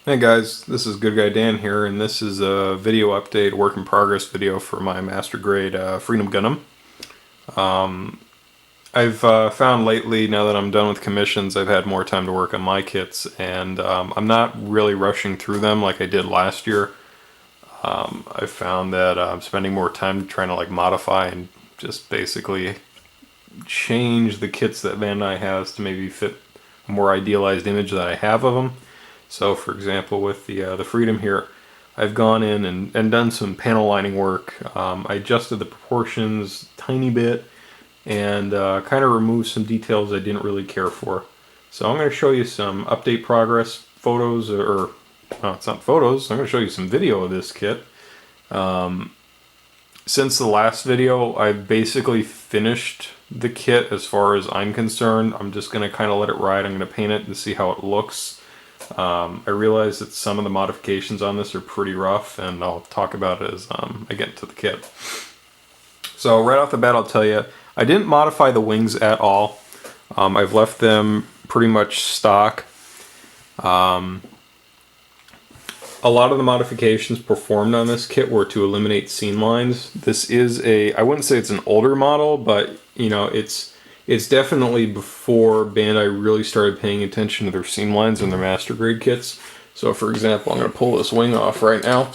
Hey guys, this is Good Guy Dan here, and this is a video update, work in progress video for my master grade Freedom Gunpla. I've found lately, now that I'm done with commissions, I've had more time to work on my kits, and I'm not really rushing through them like I did last year. I found that I'm spending more time trying to modify and just basically change the kits that Bandai has to maybe fit a more idealized image that I have of them. So for example, with the Freedom here, I've gone in and done some panel lining work. I adjusted the proportions a tiny bit and kind of removed some details I didn't really care for. So I'm going to show you some update progress photos, or it's not photos, I'm going to show you some video of this kit. Since the last video, I've basically finished the kit as far as I'm concerned. I'm just going to kind of let it ride. I'm going to paint it and see how it looks. I realize that some of the modifications on this are pretty rough, and I'll talk about it as I get into the kit. So right off the bat, I'll tell you, I didn't modify the wings at all. I've left them pretty much stock. A lot of the modifications performed on this kit were to eliminate seam lines. This is I wouldn't say it's an older model, but you know, it's definitely before Bandai really started paying attention to their seam lines in their master grade kits. So for example, I'm going to pull this wing off right now.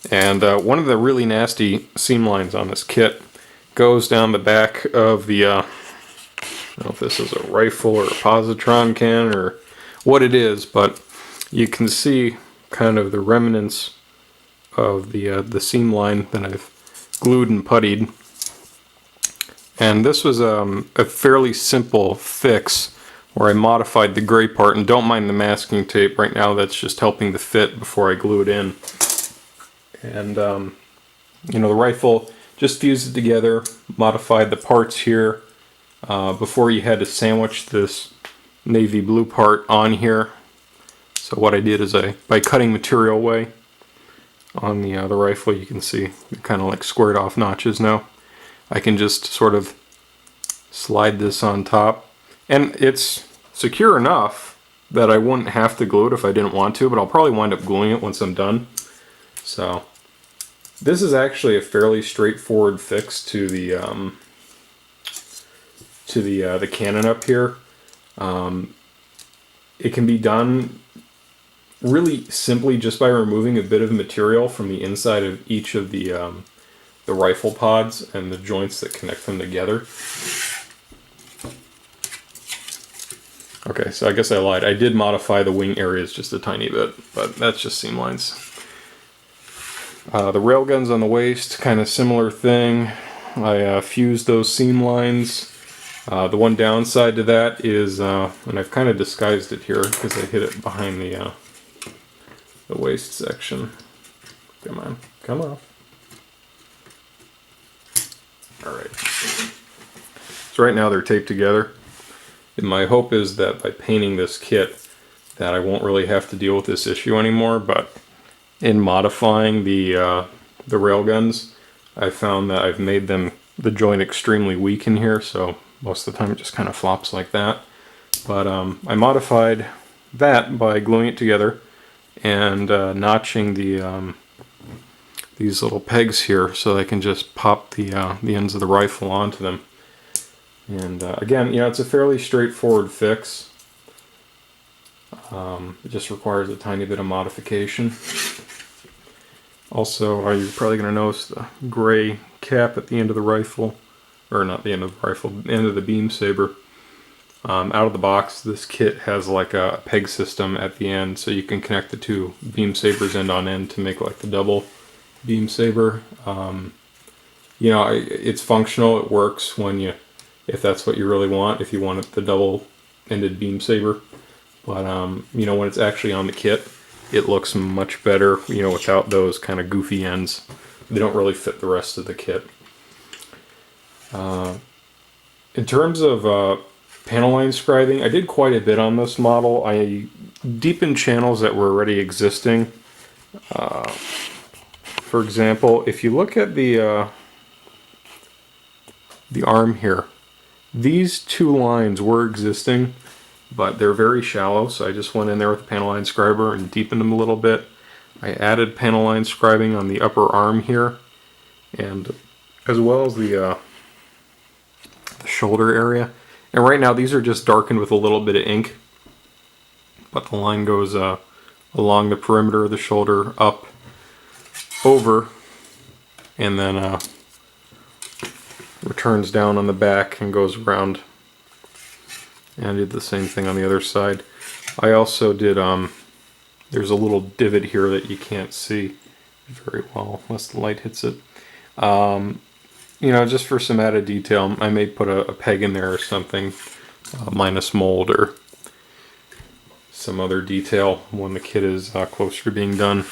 And one of the really nasty seam lines on this kit goes down the back of the, I don't know if this is a rifle or a positron can or what it is, but you can see kind of the remnants of the seam line that I've glued and puttied. And this was a fairly simple fix where I modified the gray part, and don't mind the masking tape right now, that's just helping the fit before I glue it in. And you know, the rifle, just fused it together, modified the parts here. Before, you had to sandwich this navy blue part on here. So what I did is by cutting material away on the rifle, you can see it kind of like squared off notches now. I can just sort of slide this on top, and it's secure enough that I wouldn't have to glue it if I didn't want to, but I'll probably wind up gluing it once I'm done. So this is actually a fairly straightforward fix to the cannon up here. It can be done really simply just by removing a bit of material from the inside of each of the rifle pods and the joints that connect them together. Okay, so I guess I lied. I did modify the wing areas just a tiny bit, but that's just seam lines. The railguns on the waist, kind of similar thing. I fused those seam lines. The one downside to that is, and I've kind of disguised it here because I hid it behind the waist section. Come on, come off. Alright. So right now they're taped together. And my hope is that by painting this kit that I won't really have to deal with this issue anymore, but in modifying the railguns, I found that I've made the joint extremely weak in here, so most of the time it just kind of flops like that. But I modified that by gluing it together and notching these little pegs here so I can just pop the ends of the rifle onto them. And again, you know, it's a fairly straightforward fix. It just requires a tiny bit of modification. Also, you're probably going to notice the gray cap at the end of the rifle, or not the end of the rifle, the end of the beam saber. Out of the box, this kit has like a peg system at the end, so you can connect the two beam sabers end on end to make like the double beam saber. You know, it's functional. It works when if that's what you really want. If you want the double-ended beam saber, but you know, when it's actually on the kit, it looks much better. You know, without those kind of goofy ends, they don't really fit the rest of the kit. In terms of panel line scribing, I did quite a bit on this model. I deepened channels that were already existing. For example, if you look at the arm here, these two lines were existing, but they're very shallow, so I just went in there with the panel line scriber and deepened them a little bit. I added panel line scribing on the upper arm here, and as well as the shoulder area. And right now these are just darkened with a little bit of ink, but the line goes along the perimeter of the shoulder, up, over, and then returns down on the back and goes around. And I did the same thing on the other side. I also did, there's a little divot here that you can't see very well unless the light hits it. You know, just for some added detail, I may put a peg in there or something, minus mold or some other detail when the kit is closer to being done.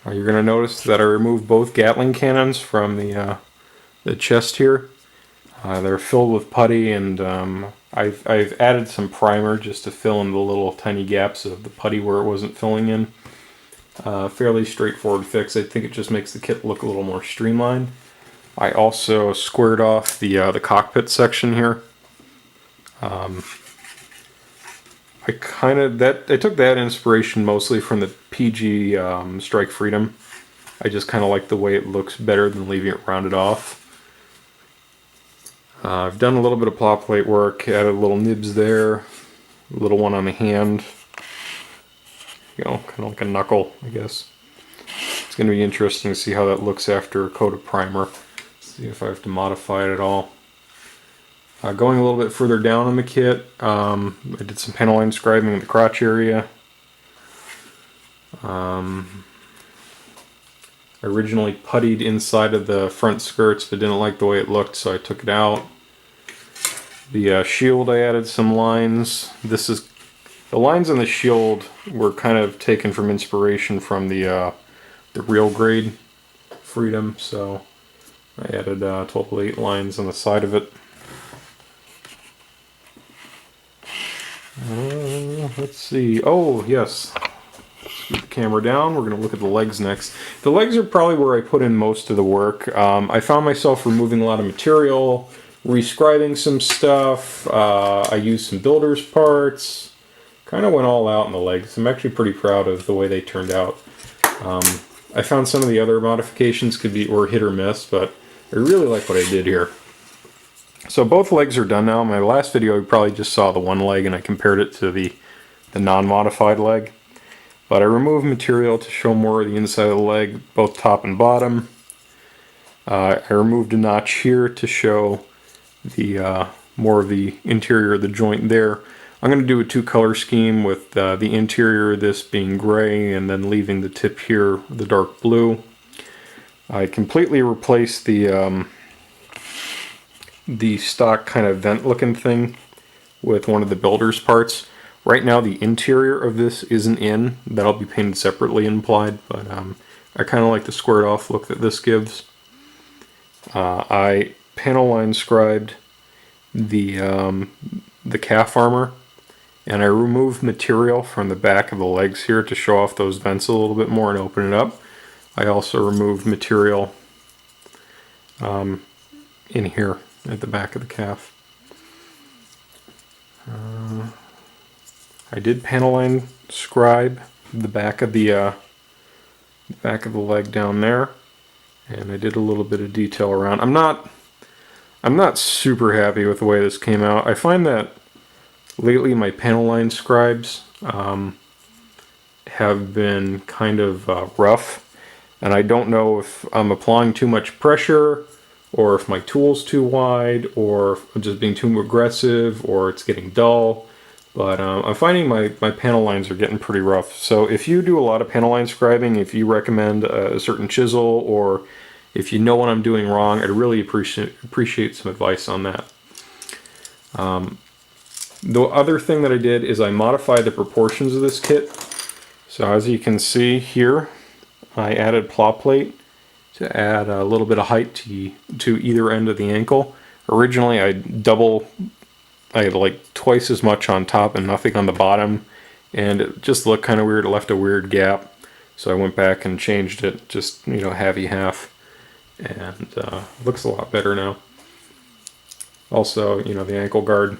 You're going to notice that I removed both Gatling cannons from the chest here. They're filled with putty, and I've added some primer just to fill in the little tiny gaps of the putty where it wasn't filling in. Fairly straightforward fix. I think it just makes the kit look a little more streamlined. I also squared off the cockpit section here. I took that inspiration mostly from the PG Strike Freedom. I just kind of like the way it looks better than leaving it rounded off. I've done a little bit of plot plate work, added little nibs there, a little one on the hand. You know, kind of like a knuckle, I guess. It's going to be interesting to see how that looks after a coat of primer. See if I have to modify it at all. Going a little bit further down on the kit, I did some panel line scribing in the crotch area. I originally puttied inside of the front skirts, but didn't like the way it looked, so I took it out. The shield, I added some lines. The lines on the shield were kind of taken from inspiration from the real grade Freedom, so I added total 8 lines on the side of it. Let's see. Oh, yes. Scoot the camera down. We're going to look at the legs next. The legs are probably where I put in most of the work. I found myself removing a lot of material, rescribing some stuff. I used some builder's parts. Kind of went all out in the legs. I'm actually pretty proud of the way they turned out. I found some of the other modifications were hit or miss, but I really like what I did here. So both legs are done now. In my last video, you probably just saw the one leg, and I compared it to the non-modified leg. But I removed material to show more of the inside of the leg, both top and bottom. I removed a notch here to show the more of the interior of the joint there. I'm going to do a 2-color scheme with the interior of this being gray and then leaving the tip here the dark blue. I completely replaced the stock kind of vent looking thing with one of the builder's parts. Right now the interior of this isn't in. That'll be painted separately implied, but I kind of like the squared off look that this gives. I panel line scribed the calf armor, and I removed material from the back of the legs here to show off those vents a little bit more and open it up. I also removed material in here at the back of the calf. I did panel line scribe the back of the leg down there, and I did a little bit of detail around. I'm not super happy with the way this came out. I find that lately my panel line scribes have been kind of rough, and I don't know if I'm applying too much pressure, or if my tool's too wide, or if I'm just being too aggressive, or it's getting dull. But I'm finding my panel lines are getting pretty rough. So if you do a lot of panel line scribing, if you recommend a certain chisel, or if you know what I'm doing wrong, I'd really appreciate some advice on that. The other thing that I did is I modified the proportions of this kit. So as you can see here, I added plot plate to add a little bit of height to either end of the ankle. Originally I had like twice as much on top and nothing on the bottom, and it just looked kind of weird. It left a weird gap, so I went back and changed it, just, you know, half, and it looks a lot better now. Also, you know, the ankle guard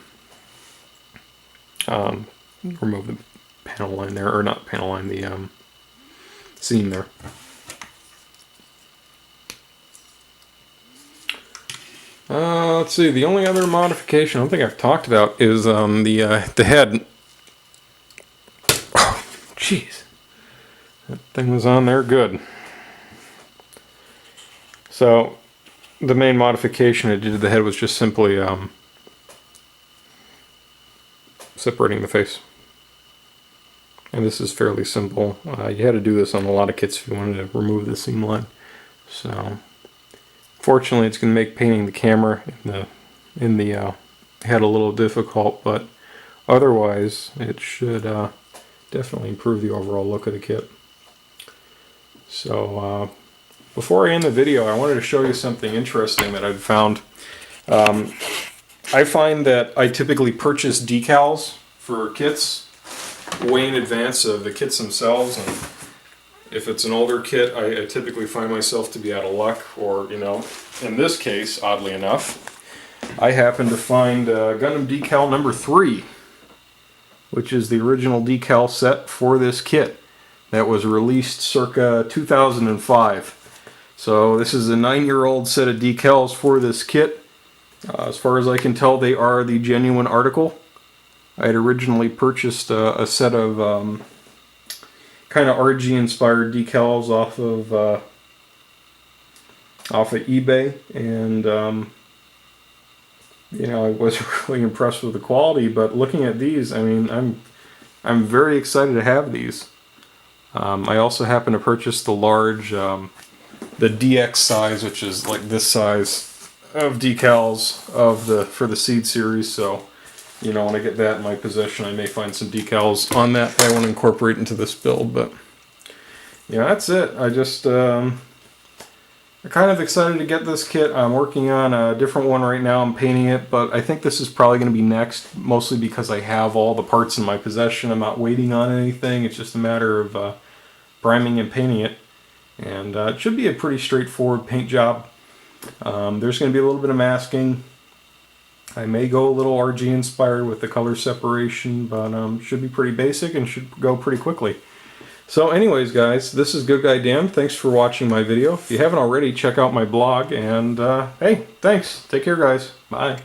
remove the panel line there, or not panel line, the seam there. Let's see, the only other modification I don't think I've talked about is the head. Oh, jeez. That thing was on there good. So, the main modification I did to the head was just simply separating the face. And this is fairly simple. You had to do this on a lot of kits if you wanted to remove the seam line. So, fortunately, it's going to make painting the camera in the head a little difficult, but otherwise, it should definitely improve the overall look of the kit. So, before I end the video, I wanted to show you something interesting that I've found. I find that I typically purchase decals for kits way in advance of the kits themselves, and if it's an older kit, I typically find myself to be out of luck, or, you know, in this case, oddly enough, I happen to find Gundam decal number 3, which is the original decal set for this kit that was released circa 2005. So this is a 9-year-old set of decals for this kit. As far as I can tell, they are the genuine article. I had originally purchased a set of kind of RG inspired decals off of eBay, and you know, I wasn't really impressed with the quality. But looking at these, I mean, I'm very excited to have these. I also happen to purchase the large, the DX size, which is like this size of decals for the Seed series. So, you know, when I get that in my possession, I may find some decals on that I want to incorporate into this build. But yeah, that's it. I'm kind of excited to get this kit. I'm working on a different one right now. I'm painting it, but I think this is probably going to be next, mostly because I have all the parts in my possession. I'm not waiting on anything. It's just a matter of priming and painting it. And it should be a pretty straightforward paint job. There's going to be a little bit of masking. I may go a little RG inspired with the color separation, but should be pretty basic and should go pretty quickly. So anyways, guys, this is Good Guy Dan. Thanks for watching my video. If you haven't already, check out my blog, and hey, thanks. Take care, guys. Bye.